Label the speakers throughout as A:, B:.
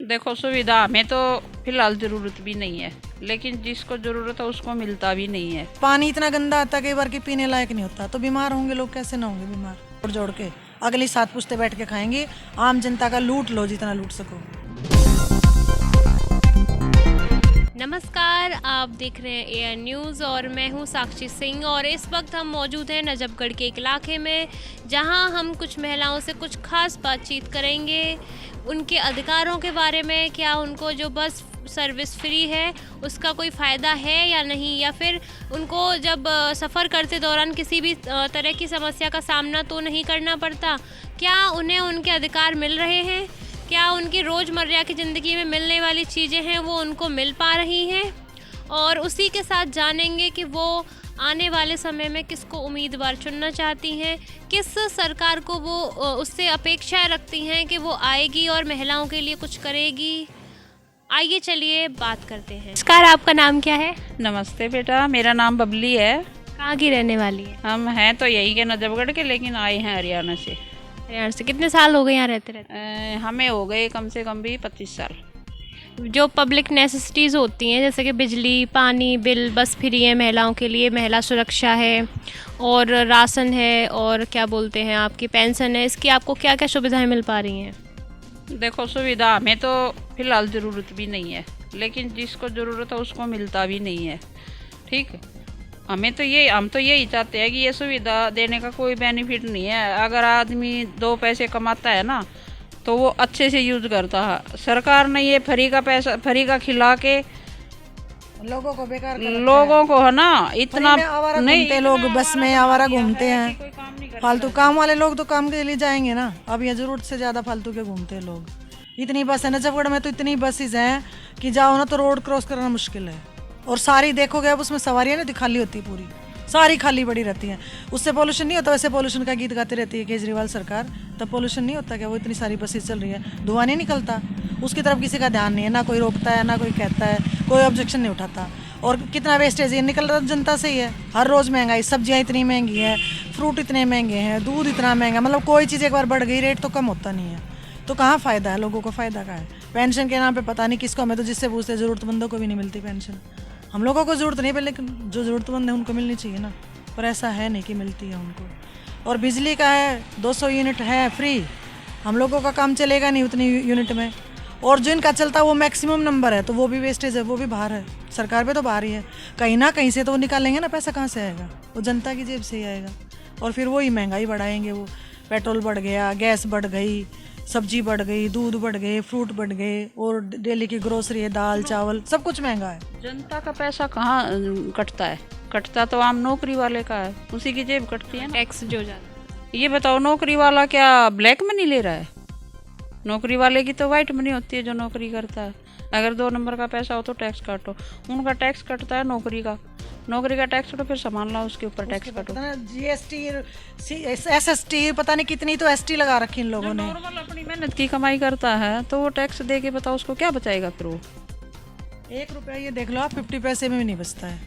A: देखो, सुविधा हमें तो फिलहाल ज़रूरत भी नहीं है, लेकिन जिसको ज़रूरत है उसको मिलता भी नहीं है।
B: पानी इतना गंदा आता है कई बार कि पीने लायक नहीं होता, तो बीमार होंगे लोग, कैसे ना होंगे बीमार। जोड़ जोड़ के अगली 7 पुश्ते बैठ के खाएंगे, आम जनता का लूट लो जितना लूट सको।
C: नमस्कार, आप देख रहे हैं एआर न्यूज़ और मैं हूं साक्षी सिंह। और इस वक्त हम मौजूद हैं नजफगढ़ के एक इलाके में, जहां हम कुछ महिलाओं से कुछ खास बातचीत करेंगे उनके अधिकारों के बारे में। क्या उनको जो बस सर्विस फ्री है उसका कोई फ़ायदा है या नहीं, या फिर उनको जब सफ़र करते दौरान किसी भी तरह की समस्या का सामना तो नहीं करना पड़ता। क्या उन्हें उनके अधिकार मिल रहे हैं, क्या उनकी रोज़मर्रा की ज़िंदगी में मिलने वाली चीज़ें हैं वो उनको मिल पा रही हैं। और उसी के साथ जानेंगे कि वो आने वाले समय में किसको उम्मीदवार चुनना चाहती हैं, किस सरकार को वो उससे अपेक्षा रखती हैं कि वो आएगी और महिलाओं के लिए कुछ करेगी। आइए चलिए बात करते हैं। नमस्कार, आपका नाम क्या है?
A: नमस्ते बेटा, मेरा नाम बबली है।
C: कहाँ की रहने वाली है?
A: हम हैं तो यही के नजफगढ़ के, लेकिन आए हैं हरियाणा से।
C: हरियाणा से कितने साल हो गए यहाँ रहते रहते?
A: हमें हो गए कम से कम भी 25 साल।
C: जो पब्लिक नेसेसिटीज़ होती हैं जैसे कि बिजली, पानी बिल बस फ्री है महिलाओं के लिए, महिला सुरक्षा है और राशन है और क्या बोलते हैं आपकी पेंशन है, इसकी आपको क्या क्या सुविधाएं मिल पा रही हैं?
A: देखो, सुविधा हमें तो फिलहाल ज़रूरत भी नहीं है, लेकिन जिसको ज़रूरत है उसको मिलता भी नहीं है। ठीक है, हम तो यही चाहते हैं कि ये सुविधा देने का कोई बेनिफिट नहीं है। अगर आदमी 2 पैसे कमाता है ना तो वो अच्छे से यूज़ करता है। सरकार ने ये फ्री का पैसा फ्री का खिला के
B: लोगों को बेकार कर रखा है।
A: लोगों को है ना इतना
B: नहीं घूमते लोग, बस में आवारा घूमते हैं। फालतू काम वाले लोग तो काम के लिए जाएंगे ना, अब ये जरूरत से ज्यादा फालतू के घूमते हैं लोग। इतनी बस है नजफगढ़ में, तो इतनी बसेज हैं कि जाओ ना तो रोड क्रॉस करना मुश्किल है। और सारी देखोगे अब उसमें सवारियां नहीं खाली होती, पूरी सारी खाली पड़ी रहती हैं। उससे पोल्यूशन नहीं होता? वैसे पोल्यूशन का गीत गाती रहती है केजरीवाल सरकार, तब पोल्यूशन नहीं होता क्या? वो इतनी सारी बसेज चल रही है, धुआं नहीं निकलता, उसकी तरफ किसी का ध्यान नहीं है, ना कोई रोकता है ना कोई कहता है, कोई ऑब्जेक्शन नहीं उठाता। और कितना वेस्टेज ये निकल रहा जनता से ही है। हर रोज़ महंगाई, सब्जियाँ इतनी महंगी है, फ्रूट इतने महंगे हैं, दूध इतना महंगा, मतलब कोई चीज़ एक बार बढ़ गई रेट तो कम होता नहीं है। तो कहाँ फ़ायदा है लोगों को? फ़ायदा कहाँ है? पेंशन के नाम पे पता नहीं किसको, हमें तो जिससे पूछते ज़रूरतमंदों को भी नहीं मिलती पेंशन। हम लोगों को ज़रूरत नहीं है, लेकिन जो ज़रूरतमंद है उनको मिलनी चाहिए ना, पर ऐसा है नहीं कि मिलती है उनको। और बिजली का है 200 यूनिट है फ्री, हम लोगों का काम चलेगा नहीं उतनी यूनिट में। और जो इनका चलता है वो मैक्सिमम नंबर है, तो वो भी वेस्टेज है, वो भी बाहर है, सरकार पे तो बाहर ही है। कहीं ना कहीं से तो वो निकालेंगे ना, पैसा कहाँ से आएगा? वो जनता की जेब से ही आएगा। और फिर वही महंगाई बढ़ाएंगे, वो पेट्रोल बढ़ गया, गैस बढ़ गई, सब्जी बढ़ गई, दूध बढ़ गए, फ्रूट बढ़ गए, और डेली की ग्रोसरी है, दाल चावल सब कुछ महंगा है।
A: जनता का पैसा कहाँ कटता है? कटता तो आम नौकरी वाले का है, उसी की जेब कटती है ना।
C: टैक्स जो जाता
A: ये बताओ, नौकरी वाला क्या ब्लैक मनी ले रहा है? नौकरी वाले की तो वाइट मनी होती है जो नौकरी करता है। अगर 2 नंबर का पैसा हो तो टैक्स काटो, उनका टैक्स कटता है नौकरी का टैक्स कटो, फिर सामान लाओ उसके ऊपर टैक्स काटो।
B: जीएसटी, एसएसटी, पता नहीं कितनी तो एसटी लगा रखी इन लोगों ने।
A: नॉर्मल अपनी मेहनत की कमाई करता है तो वो टैक्स दे के बताओ उसको क्या बचाएगा? फिर वो
B: 1 रुपया ये देख लो आप, 50 पैसे में भी नहीं बचता है।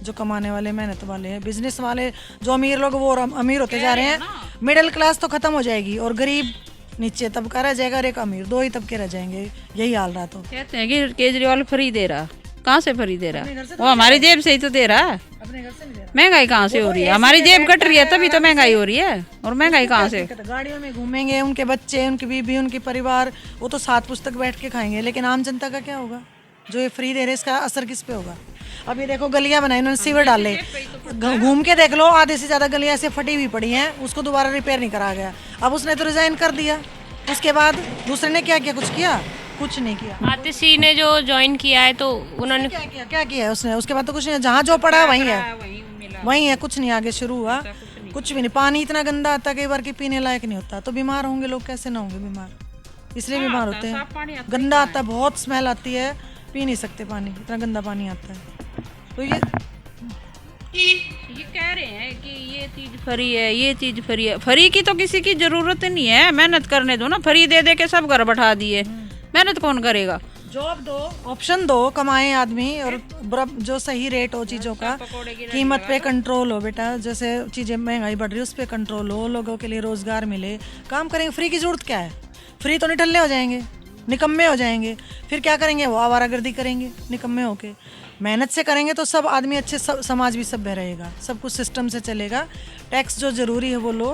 B: जो कमाने वाले, मेहनत वाले हैं, बिजनेस वाले, जो अमीर लोग वो अमीर होते जा रहे हैं। मिडिल क्लास तो खत्म हो जाएगी और गरीब नीचे तबका रह जाएगा, और एक अमीर, 2 ही तबके रह जाएंगे। यही हाल रहा। तो
A: कहते हैं कि केजरीवाल फ्री दे रहा, कहाँ से फ्री दे रहा? वो हमारी जेब से ही तो दे रहा है।
B: अपने घर से नहीं दे रहा।
A: महंगाई कहाँ से हो रही है? हमारी जेब कट रही है तभी तो महंगाई हो रही है। और महंगाई कहाँ से?
B: गाड़ियों में घूमेंगे, उनके बच्चे, उनकी बीबी, उनकी परिवार, वो तो 7 पुस्तक बैठ के खाएंगे, लेकिन आम जनता का क्या होगा? जो ये फ्री दे रहे इसका असर किस पे होगा? अब ये देखो गलियां बनाई उन्होंने, सीवर डाले, घूम के देख लो आधे से ज्यादा गलियां ऐसे फटी हुई पड़ी हैं, उसको दोबारा रिपेयर नहीं करा गया। अब उसने तो रिजाइन कर दिया, उसके बाद दूसरे ने क्या किया? कुछ किया? कुछ नहीं किया।
C: आतिशी ने जो ज्वाइन किया है तो उन्होंने
B: क्या किया है उसने? उसके बाद तो कुछ नहीं, जहाँ जो पड़ा वहीं है, कुछ नहीं आगे शुरू हुआ, कुछ भी नहीं। पानी इतना गंदा आता है कई बार कि पीने लायक नहीं होता, तो बीमार होंगे लोग, कैसे ना होंगे बीमार? इसलिए बीमार होते हैं। गंदा आता है, बहुत स्मेल आती है, पी नहीं सकते पानी, इतना गंदा पानी आता है। तो ये
A: कह रहे हैं कि ये चीज फ्री है, ये चीज फ्री है। फ्री की तो किसी की जरूरत नहीं है, मेहनत करने दो ना। फ्री दे दे के सब घर बैठा दिए, मेहनत कौन करेगा?
B: जॉब दो, ऑप्शन दो, कमाए आदमी, और जो सही रेट हो चीज़ों का, कीमत पे कंट्रोल हो बेटा। जैसे चीज़ें महंगाई बढ़ रही है उस पर कंट्रोल हो, लोगों के लिए रोज़गार मिले, काम करेंगे। फ्री की ज़रूरत क्या है? फ्री तो निठल्ले हो जाएंगे, निकम्मे हो जाएंगे। फिर क्या करेंगे, वो आवारागर्दी करेंगे निकम्मे होके। मेहनत से करेंगे तो सब आदमी अच्छे, सब समाज भी सभ्य रहेगा, सब कुछ सिस्टम से चलेगा। टैक्स जो ज़रूरी है वो लो,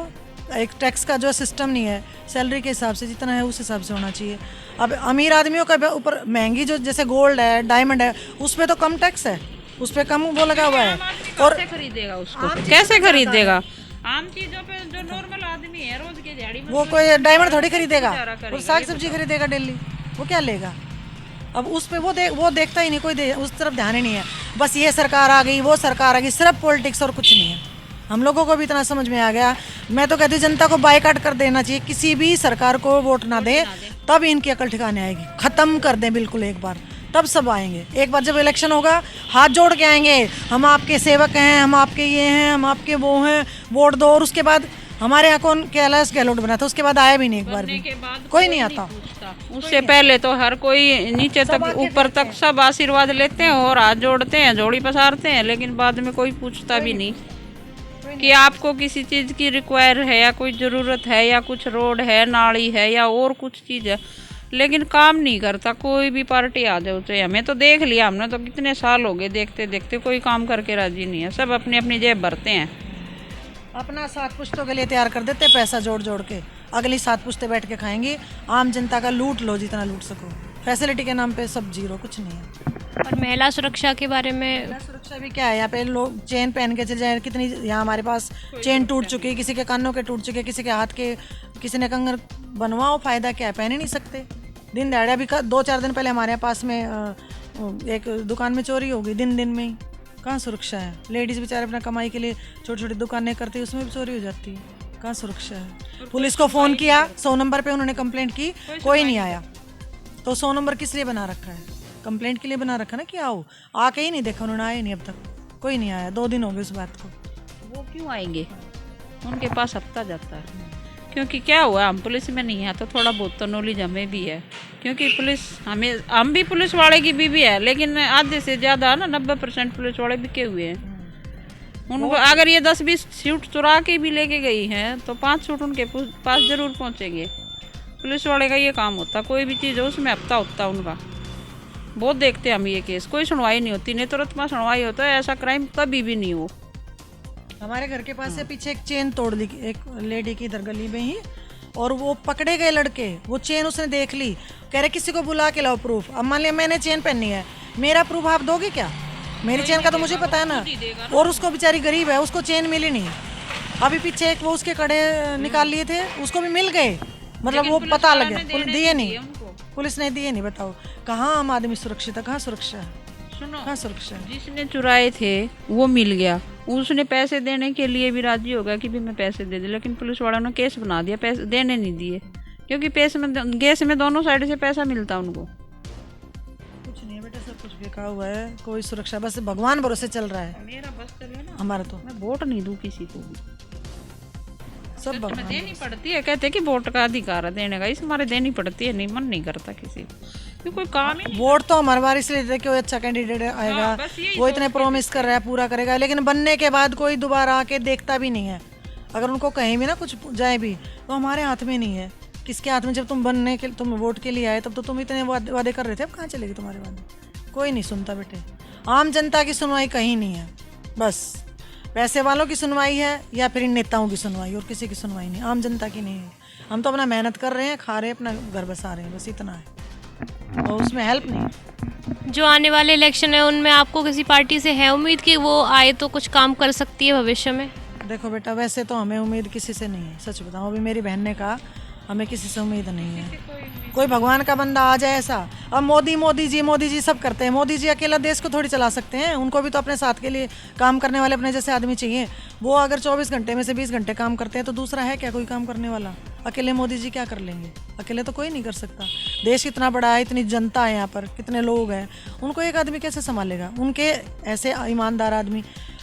B: एक टैक्स का जो सिस्टम नहीं है, सैलरी के हिसाब से जितना है उस हिसाब से होना चाहिए। अब अमीर आदमियों का ऊपर महंगी जो जैसे गोल्ड है, डायमंड है, उस पर तो कम टैक्स है, उस पर कम वो लगा हुआ है। और
A: कैसे खरीदेगा उसको, कैसे खरीदेगा? आम चीजों पे जो नॉर्मल आदमी है रोज की दिहाड़ी में
B: वो कोई डायमंड थोड़ी खरीदेगा, वो साग सब्जी खरीदेगा डेली, वो क्या लेगा? अब उस पे वो देखता ही नहीं, कोई उस तरफ ध्यान ही नहीं है। बस ये सरकार आ गई, वो सरकार आ गई, सिर्फ पॉलिटिक्स और कुछ नहीं है। हम लोगों को भी इतना समझ में आ गया। मैं तो कहती हूँ जनता को बायकॉट कर देना चाहिए, किसी भी सरकार को वोट ना दे, तब इनकी अकल ठिकाने आएगी। खत्म कर दें बिल्कुल एक बार, तब सब आएंगे। एक बार जब इलेक्शन होगा हाथ जोड़ के आएंगे, हम आपके सेवक हैं, हम आपके ये हैं, हम आपके वो हैं, वोट दो। और उसके बाद हमारे यहाँ कौन कैलाश गहलोत बना था, उसके बाद आया भी नहीं, एक बार भी कोई नहीं आता।
A: उससे पहले तो हर कोई नीचे तक ऊपर तक सब आशीर्वाद लेते हैं और हाथ जोड़ते हैं, जोड़ी पसारते हैं, लेकिन बाद में कोई पूछता भी नहीं कि आपको किसी चीज़ की रिक्वायर है या कोई ज़रूरत है या कुछ रोड है, नाली है या और कुछ चीज़ है। लेकिन काम नहीं करता कोई भी पार्टी आ जाओ तो। हमें तो देख लिया, हमने तो कितने साल हो गए देखते देखते, कोई काम करके राजी नहीं है, सब अपनी अपनी जेब भरते हैं।
B: अपना 7 पुश्तों के लिए तैयार कर देते पैसा जोड़ जोड़ के, अगली 7 पुश्तें बैठ के खाएंगी। आम जनता का लूट लो जितना लूट सको, फैसिलिटी के नाम पे सब जीरो, कुछ नहीं है।
C: और महिला सुरक्षा के बारे में?
B: महिला सुरक्षा भी क्या है, यहाँ पे लोग चेन पहन के चले जाए, कितनी यहाँ हमारे पास चेन टूट चुकी है, किसी के कानों के टूट चुके, किसी के हाथ के, किसी ने कंगन बनवाओ, फायदा क्या है, पहन ही नहीं सकते। दिन दहाड़े अभी 2-4 दिन पहले हमारे पास में एक दुकान में चोरी हो गई, दिन में ही। कहाँ सुरक्षा है? लेडीज़ बेचारे अपना कमाई के लिए छोटी छोटी दुकानें करती है, उसमें भी चोरी हो जाती है, कहाँ सुरक्षा है? पुलिस को फ़ोन किया, 100 नंबर पे उन्होंने कंप्लेंट की, कोई नहीं आया। तो 100 नंबर किस लिए बना रखा है? कंप्लेंट के लिए बना रखा ना कि आओ, आके ही नहीं देखा उन्होंने, आए नहीं, अब तक कोई नहीं आया, 2 दिन हो गए उस बात को।
A: वो क्यों आएंगे, उनके पास हफ्ता जाता है। क्योंकि क्या हुआ, हम पुलिस में नहीं है तो थोड़ा बहुत तो नॉलेज हमें भी है, क्योंकि पुलिस हम भी पुलिस वाले की भी है, लेकिन आधे से ज़्यादा ना 90% पुलिस वाले बिके हुए हैं। उनको अगर ये 10-20 सूट चुरा के भी लेके गई हैं तो 5 सूट उनके पास ज़रूर पहुंचेंगे। पुलिस वाले का ये काम होता, कोई भी चीज़ हो उसमें हफ्ता होता उनका। बहुत देखते हैं हम ये केस, कोई सुनवाई नहीं होती, नहीं तुरंत में सुनवाई होता है, ऐसा क्राइम कभी भी नहीं हो।
B: हमारे घर के पास से पीछे एक चेन तोड़ दी एक लेडी की, इधर गली में ही, और वो पकड़े गए लड़के। वो चेन उसने देख ली, कह रहे किसी को बुला के लाओ प्रूफ। अब मान लिया मैंने चेन पहनी है, मेरा प्रूफ आप दोगे क्या? मेरी चेन का तो मुझे पता है ना। और उसको बेचारी गरीब है, उसको चेन मिली नहीं। अभी पीछे एक वो उसके कड़े निकाल लिए थे, उसको भी मिल गए, मतलब वो पता लग गया, पुलिस दिए नहीं, पुलिस ने दिए नहीं। बताओ कहाँ आम आदमी सुरक्षित है, कहाँ सुरक्षा है?
A: सुनो,
B: कहाँ सुरक्षा है?
A: जिसने चुराए थे वो मिल गया, उसने पैसे देने के लिए भी राजी होगा कि भी मैं पैसे दे दूं, लेकिन पुलिस वालों ने केस बना दिया, पैसे देने नहीं दिए, क्योंकि केस में दोनों साइड से पैसा मिलता उनको।
B: कुछ नहीं है बेटा, सब कुछ बेकार हुआ है, कोई सुरक्षा, बस भगवान भरोसे चल रहा है।
A: मेरा बस चले ना,
B: हमारा तो
A: मैं वोट नहीं दूं किसी को भी,
B: सब
A: में
B: भगवान
A: देनी पड़ती है। कहते हैं कि वोट का अधिकार है देने का, इस हमारे देनी पड़ती है, नहीं मन नहीं करता किसी को, क्योंकि कोई काम ही नहीं।
B: वोट तो हमारे बार इसलिए देते कि वो अच्छा कैंडिडेट आएगा, वो इतने प्रॉमिस कर रहा है, पूरा करेगा, लेकिन बनने के बाद कोई दोबारा आके देखता भी नहीं है। अगर उनको कहीं भी ना कुछ जाए भी तो हमारे हाथ में नहीं है, किसके हाथ में? जब तुम बनने के, तुम वोट के लिए आए तब तो तुम इतने वादे कर रहे थे, अब कहाँ चलेगी तुम्हारे वादे? कोई नहीं सुनता बेटे। आम जनता की सुनवाई कहीं नहीं है, बस पैसे वालों की सुनवाई है या फिर इन नेताओं की सुनवाई, और किसी की सुनवाई नहीं, आम जनता की नहीं है। हम तो अपना मेहनत कर रहे हैं, खा रहे हैं, अपना घर बसा रहे हैं, बस इतना है, और उसमें हेल्प नहीं।
C: जो आने वाले इलेक्शन है उनमें आपको किसी पार्टी से है उम्मीद कि वो आए तो कुछ काम कर सकती है भविष्य में? देखो
B: बेटा, वैसे तो हमें उम्मीद किसी से नहीं है, सच बताऊँ। अभी मेरी बहन ने कहा हमें किसी से उम्मीद नहीं है, कोई भगवान का बंदा आ जाए ऐसा। अब मोदी जी सब करते हैं, मोदी जी अकेला देश को थोड़ी चला सकते हैं, उनको भी तो अपने साथ के लिए काम करने वाले अपने जैसे आदमी चाहिए। वो अगर 24 घंटे में से 20 घंटे काम करते हैं तो दूसरा है क्या कोई काम करने वाला? अकेले मोदी जी क्या कर लेंगे? अकेले तो कोई नहीं कर सकता। देश इतना बड़ा है, इतनी जनता है यहाँ पर, कितने लोग हैं, उनको एक आदमी कैसे संभालेगा? उनके ऐसे ईमानदार आदमी,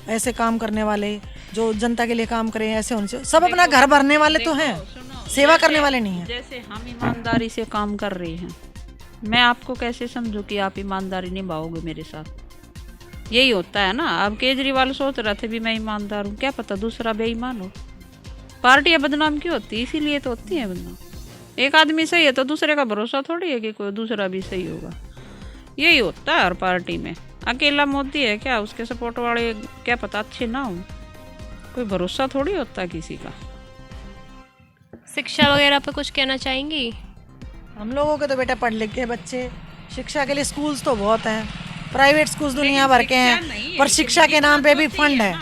B: ऐसे काम करने वाले जो जनता के लिए काम करें, ऐसे होने चाहिए। सब अपना घर भरने वाले तो हैं, सेवा करने वाले नहीं हैं।
A: जैसे हम ईमानदारी से काम कर रहे हैं, मैं आपको कैसे समझूं कि आप ईमानदारी निभाओगे मेरे साथ? यही होता है ना। अब केजरीवाल सोच रहे थे भी मैं ईमानदार हूँ, क्या पता दूसरा बेईमान हो। पार्टियां बदनाम क्यों होती है? इसीलिए तो होती है बदनाम। एक आदमी सही है तो दूसरे का भरोसा थोड़ी है कि कोई दूसरा भी सही होगा। यही होता है हर पार्टी में। अकेला मोदी है क्या, उसके सपोर्ट वाले क्या पता अच्छे ना हो, कोई भरोसा थोड़ी होता किसी का।
C: शिक्षा वगैरह पे कुछ कहना चाहेंगी?
B: हम लोगों के तो बेटा पढ़ लिख के बच्चे, शिक्षा के लिए स्कूल्स तो बहुत हैं, प्राइवेट स्कूल्स दुनिया भर के हैं, पर शिक्षा के नाम पे भी फंड है।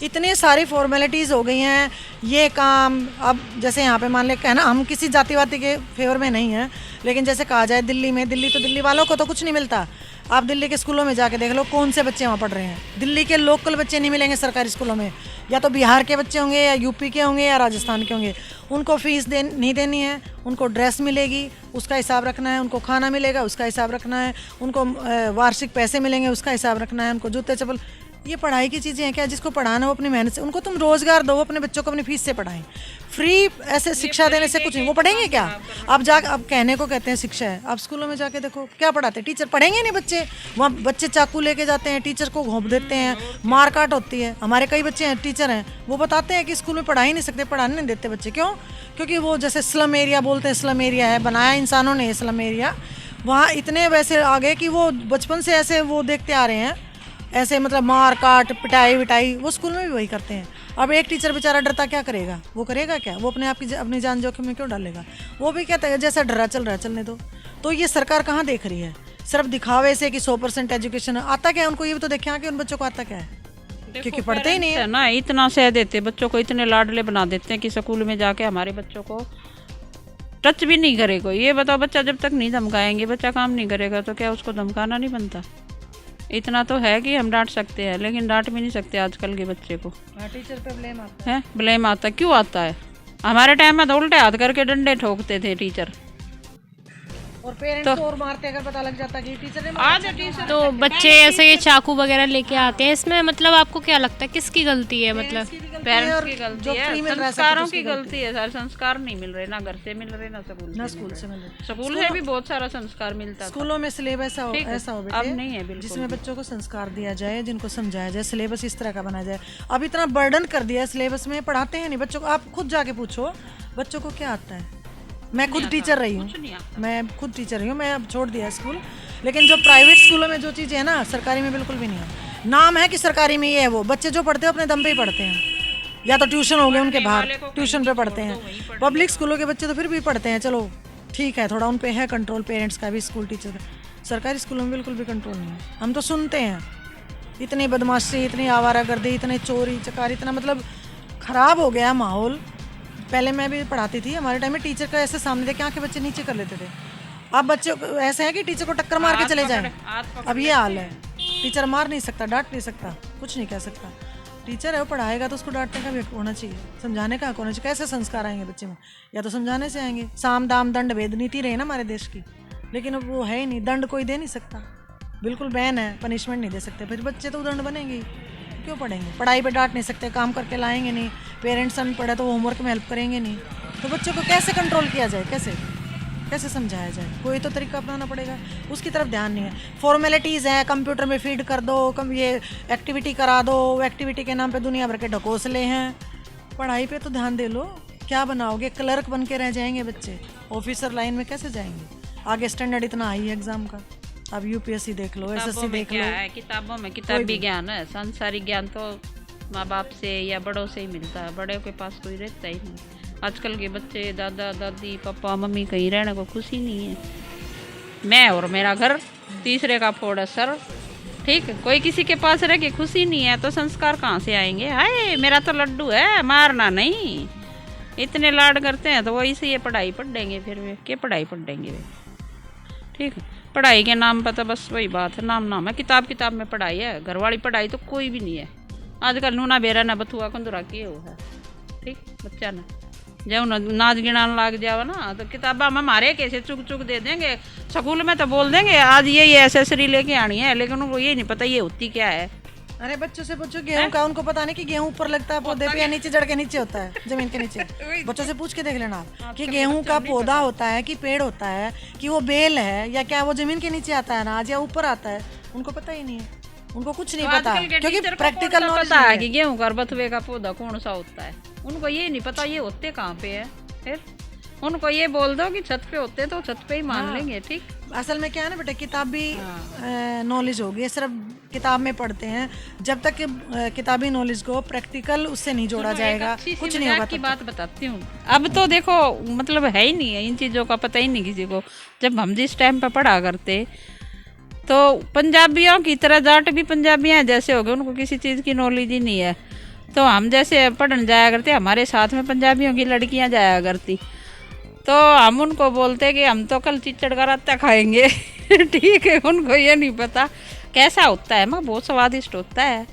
B: इतनी सारी फॉर्मेलिटीज़ हो गई हैं, ये काम। अब जैसे यहाँ पे मान ले कहना, हम किसी जातिवादी के फेवर में नहीं हैं, लेकिन जैसे कहा जाए दिल्ली में, दिल्ली वालों को तो कुछ नहीं मिलता। आप दिल्ली के स्कूलों में जाके देख लो कौन से बच्चे वहाँ पढ़ रहे हैं। दिल्ली के लोकल बच्चे नहीं मिलेंगे सरकारी स्कूलों में, या तो बिहार के बच्चे होंगे, या यूपी के होंगे, या राजस्थान के होंगे। उनको फीस नहीं देनी है, उनको ड्रेस मिलेगी, उसका हिसाब रखना है, उनको खाना मिलेगा, उसका हिसाब रखना है, उनको वार्षिक पैसे मिलेंगे, उसका हिसाब रखना है, उनको जूते चप्पल। ये पढ़ाई की चीज़ें हैं क्या? जिसको पढ़ाना हो अपनी मेहनत से, उनको तुम रोज़गार दो, अपने बच्चों को अपनी फीस से पढ़ाएं। फ्री ऐसे शिक्षा देने से कुछ नहीं, वो पढ़ेंगे क्या? अब कहने को कहते हैं शिक्षा है, आप स्कूलों में जाके देखो क्या पढ़ाते हैं, टीचर पढ़ेंगे नहीं बच्चे। वहाँ बच्चे चाकू लेके जाते हैं, टीचर को घोंप देते हैं, मार काट होती है। हमारे कई बच्चे हैं टीचर हैं, वो बताते हैं कि स्कूल में पढ़ा ही नहीं सकते, पढ़ाने नहीं देते बच्चे। क्यों? क्योंकि वो जैसे स्लम एरिया बोलते हैं, स्लम एरिया है, बनाया इंसानों ने स्लम एरिया। वहाँ इतने वैसे आ गए कि वो बचपन से ऐसे वो देखते आ रहे हैं, ऐसे मतलब मार काट पिटाई विटाई, वो स्कूल में भी वही करते हैं। अब एक टीचर बेचारा डरता क्या करेगा? वो करेगा क्या? वो अपने आप की अपनी जान जोखिम में क्यों डालेगा? वो भी कहता है जैसा डरा चल रहा है चलने दो। तो ये सरकार कहाँ देख रही है? सिर्फ दिखावे से कि 100% एजुकेशन आता क्या है, उनको ये भी तो देखें कि उन बच्चों को आता क्या है, क्योंकि पढ़ते ही नहीं है
A: ना। इतना सह देते बच्चों को, इतने लाडले बना देते हैं कि स्कूल में जाके हमारे बच्चों को टच भी नहीं करे कोई। ये बताओ, बच्चा जब तक नहीं धमकाएंगे, बच्चा काम नहीं करेगा तो क्या उसको धमकाना नहीं बनता? इतना तो है कि हम डांट सकते हैं, लेकिन डांट भी नहीं सकते आजकल के बच्चे को।
B: टीचर पे ब्लेम आता
A: है, ब्लेम आता क्यों आता है? हमारे टाइम में तो उल्टे हाथ करके डंडे ठोकते थे टीचर,
B: और पेरेंट्स तो और मारते अगर पता लग जाता कि टीचर ने
A: आज टीचर
C: तो बच्चे ऐसे ये चाकू वगैरह लेके आते हैं, इसमें मतलब आपको क्या लगता है किसकी गलती है? मतलब
A: पेरेंट्स की गलती है, संस्कारों की गलती है। सारे संस्कार नहीं मिल रहे, ना घर से मिल रहे, ना स्कूल से मिल रहे। स्कूल से भी बहुत सारा संस्कार मिलता है।
B: स्कूलों में सिलेबस ऐसा हो
A: अब नहीं है बिल्कुल,
B: जिसमें बच्चों को संस्कार दिया जाए, जिनको समझाया जाए, सिलेबस इस तरह का बनाया जाए। अब इतना बर्डन कर दिया है सिलेबस में, पढ़ाते हैं नहीं बच्चों को। आप खुद जाके पूछो बच्चों को क्या आता है। मैं खुद टीचर रही हूँ, मैं अब छोड़ दिया स्कूल, लेकिन जो प्राइवेट स्कूलों में जो चीज़ें है ना, सरकारी में बिल्कुल भी नहीं है। नाम है कि सरकारी में ये है, वो बच्चे जो पढ़ते हैं अपने दम पे ही पढ़ते हैं, या तो ट्यूशन हो गए उनके बाहर, ट्यूशन पे पढ़ते हैं। पब्लिक स्कूलों के बच्चे तो फिर भी पढ़ते हैं, चलो ठीक है, थोड़ा उन पे है कंट्रोल पेरेंट्स का भी, स्कूल टीचर का। सरकारी स्कूलों में बिल्कुल भी कंट्रोल नहीं है। हम तो सुनते हैं इतनी बदमाशी, इतनी आवारागर्दी, इतने चोरी चकारी, इतना मतलब ख़राब हो गया माहौल। पहले मैं भी पढ़ाती थी, हमारे टाइम में टीचर का ऐसे सामने देखे आके बच्चे नीचे कर लेते थे। अब बच्चे ऐसे हैं कि टीचर को टक्कर मार के चले जाएं। अब ये हाल है, टीचर मार नहीं सकता, डांट नहीं सकता, कुछ नहीं कह सकता। टीचर है वो पढ़ाएगा तो उसको डांटने का भी हक होना चाहिए, समझाने का हक होना चाहिए। कैसे संस्कार आएंगे बच्चे में? या तो समझाने से आएंगे। साम दाम दंड भेद नीति रहे ना हमारे देश की, लेकिन अब वो है ही नहीं। दंड कोई दे नहीं सकता, बिल्कुल बैन है, पनिशमेंट नहीं दे सकते। फिर बच्चे तो दंड बनेंगे, क्यों पढ़ेंगे? पढ़ाई पे डांट नहीं सकते, काम करके लाएंगे नहीं। पेरेंट्स अनपढ़ है तो वो होमवर्क में हेल्प करेंगे नहीं, तो बच्चों को कैसे कंट्रोल किया जाए, कैसे समझाया जाए? कोई तो तरीका अपनाना पड़ेगा, उसकी तरफ ध्यान नहीं है। फॉर्मेलिटीज़ हैं, कंप्यूटर में फीड कर दो, ये एक्टिविटी करा दो, एक्टिविटी के नाम पे दुनिया भर के ढकोसले हैं। पढ़ाई पे तो ध्यान दे लो। क्या बनाओगे? क्लर्क बन के रह जाएंगे बच्चे, ऑफिसर लाइन में कैसे जाएंगे? आगे स्टैंडर्ड इतना हाई है एग्जाम का। अब यूपीएससी देख लो, एसएससी देख लो।
A: किताबों में किताबी ज्ञान है, सांसारिक ज्ञान तो माँ बाप से या बड़ों से ही मिलता है, बड़ों के पास कोई रहता ही नहीं। आजकल के बच्चे दादा दादी पापा मम्मी कहीं रहने को खुशी नहीं है। मैं और मेरा घर, तीसरे का फोड़ सर, ठीक। कोई किसी के पास रह के खुशी नहीं है तो संस्कार कहाँ से आएंगे? हाय मेरा तो लड्डू है, मारना नहीं। इतने लाड करते हैं तो वो इसे ये पढ़ाई पढ़ देंगे, फिर वे क्या पढ़ाई पढ़ देंगे वे, ठीक है। पढ़ाई के नाम पर तो बस वही बात है, नाम है। किताब में पढ़ाई है, घर वाली पढ़ाई तो कोई भी नहीं है आजकल। नूना बेरा ना बथुआ कंदुरा किए हो है, ठीक। बच्चा ना जब नाच गिनान लग जाओ ना तो किताबा में मारे कैसे चुक दे देंगे। स्कूल में तो बोल देंगे आज ये एसेसरी लेके आनी है, लेकिन उनको ये नहीं पता ये होती क्या है।
B: अरे बच्चों से पूछो गेहूं का, उनको पता नहीं कि गेहूं ऊपर लगता है पौधे पे या नीचे जड़ के नीचे होता है, जमीन के नीचे। बच्चों से पूछ के देख लेना कि गेहूं का पौधा होता है कि पेड़ होता है कि वो बेल है, या क्या वो जमीन के नीचे आता है अनाज या ऊपर आता है। उनको पता ही नहीं है, उनको कुछ नहीं पता, क्योंकि प्रैक्टिकल नॉलेज
A: है कि गेहूं का बथुए का पौधा कौन सा होता है। उनको ये नहीं पता ये होते कहाँ पे है। फिर उनको ये बोल दो कि छत पे होते तो छत पे ही मान लेंगे। ठीक,
B: असल में क्या है ना बेटा, किताबी नॉलेज होगी, ये सिर्फ किताब में पढ़ते हैं। जब तक किताबी नॉलेज को प्रैक्टिकल उससे नहीं जोड़ा जाएगा, कुछ नहीं होगा।
A: की बात बताती हूँ, अब तो देखो मतलब है ही नहीं है, इन चीज़ों का पता ही नहीं किसी को। जब हम जिस टाइम पे पढ़ा करते तो पंजाबियों की तरह जाट भी पंजाबियाँ जैसे हो गए, उनको किसी चीज़ की नॉलेज ही नहीं है। तो हम जैसे पढ़ने जाया करते, हमारे साथ में पंजाबियों की लड़कियाँ जाया करती, तो हम उनको बोलते कि हम तो कल चिचड़ का रायता खाएंगे। ठीक है, उनको ये नहीं पता कैसा होता है, माँ बहुत स्वादिष्ट होता है।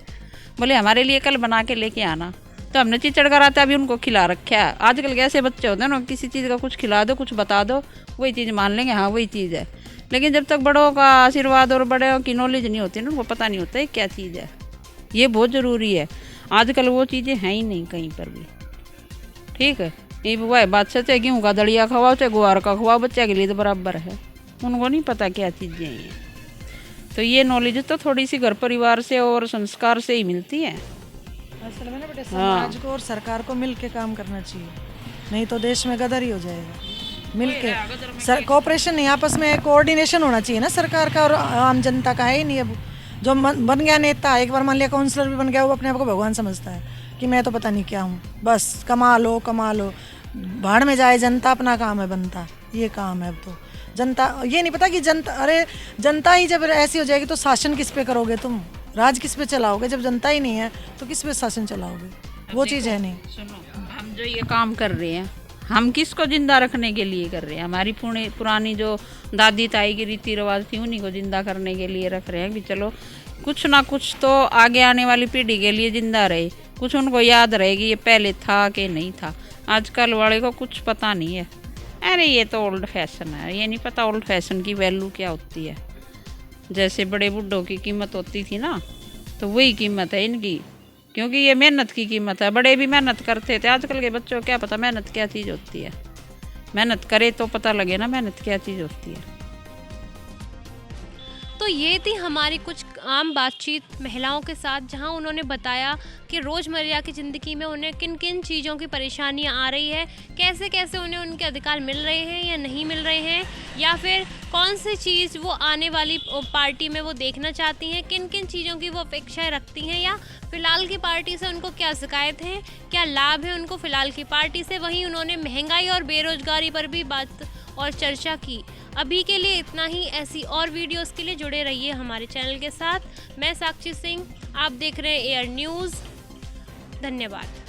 A: बोले हमारे लिए कल बना के लेके आना, तो हमने चिचड़ का रायता भी उनको खिला रखा है। आजकल के ऐसे बच्चे होते हैं ना, किसी चीज़ का कुछ खिला दो, कुछ बता दो, वही चीज़ मान लेंगे, हाँ वही चीज़ है। लेकिन जब तक बड़ों का आशीर्वाद और बड़ों की नॉलेज नहीं होती ना, उनको पता नहीं होता है क्या चीज़ है। ये बहुत ज़रूरी है, आजकल वो चीज़ें हैं ही नहीं कहीं पर भी। ठीक है, ये वह बात सच है, गेहूँ का दलिया खवाओ चाहे गुआर का खवाओ, बच्चे के लिए तो बराबर है। उनको नहीं पता क्या चीज़ें हैं। तो ये नॉलेज तो थोड़ी सी घर परिवार से और संस्कार से ही मिलती है।
B: असल में ना बेटे, समाज को और सरकार को मिल के काम करना चाहिए, नहीं तो देश में गदर ही हो जाएगा। मिल के कोऑपरेशन नहीं, आपस में कोऑर्डिनेशन होना चाहिए ना सरकार का और आम जनता का। है ही नहीं। अब जो बन गया नेता, एक बार मान लिया काउंसलर भी बन गया, वो अपने आप को भगवान समझता है कि मैं तो पता नहीं क्या हूँ, बस कमा लो कमा लो, भाड़ में जाए जनता, अपना काम है बनता, ये काम है। अब तो जनता ये नहीं पता कि जनता, अरे जनता ही जब ऐसी हो जाएगी तो शासन किस पे करोगे तुम, राज किस पे चलाओगे? जब जनता ही नहीं है तो किस पे शासन चलाओगे? वो चीज़ है नहीं।
A: सुनो, हम जो ये काम कर रहे हैं, हम किसको जिंदा रखने के लिए कर रहे हैं? हमारी पुरानी जो दादी ताई की रीति रिवाज थी, उन्हीं को जिंदा करने के लिए रख रहे हैं कि चलो कुछ ना कुछ तो आगे आने वाली पीढ़ी के लिए जिंदा रहे, कुछ उनको याद रहे कि ये पहले था कि नहीं था। आजकल वाले को कुछ पता नहीं है, अरे ये तो ओल्ड फैशन है, ये नहीं पता ओल्ड फैशन की वैल्यू क्या होती है। जैसे बड़े बुड्ढों की कीमत होती थी ना, तो वही कीमत है इनकी, क्योंकि ये मेहनत की कीमत है। बड़े भी मेहनत करते थे, आजकल के बच्चों को क्या पता मेहनत क्या चीज़ होती है। मेहनत करे तो पता लगे ना मेहनत क्या चीज़ होती है।
C: तो ये थी हमारी कुछ आम बातचीत महिलाओं के साथ, जहां उन्होंने बताया कि रोज़मर्रा की ज़िंदगी में उन्हें किन किन चीज़ों की परेशानियां आ रही है, कैसे कैसे उन्हें उनके अधिकार मिल रहे हैं या नहीं मिल रहे हैं, या फिर कौन सी चीज़ वो आने वाली पार्टी में वो देखना चाहती हैं, किन किन चीज़ों की वो अपेक्षाएं रखती हैं, या फ़िलहाल की पार्टी से उनको क्या शिकायत है, क्या लाभ है उनको फ़िलहाल की पार्टी से। वहीं उन्होंने महंगाई और बेरोज़गारी पर भी बात और चर्चा की। अभी के लिए इतना ही। ऐसी और वीडियोस के लिए जुड़े रहिए हमारे चैनल के साथ। मैं साक्षी सिंह, आप देख रहे हैं एयर न्यूज़। धन्यवाद।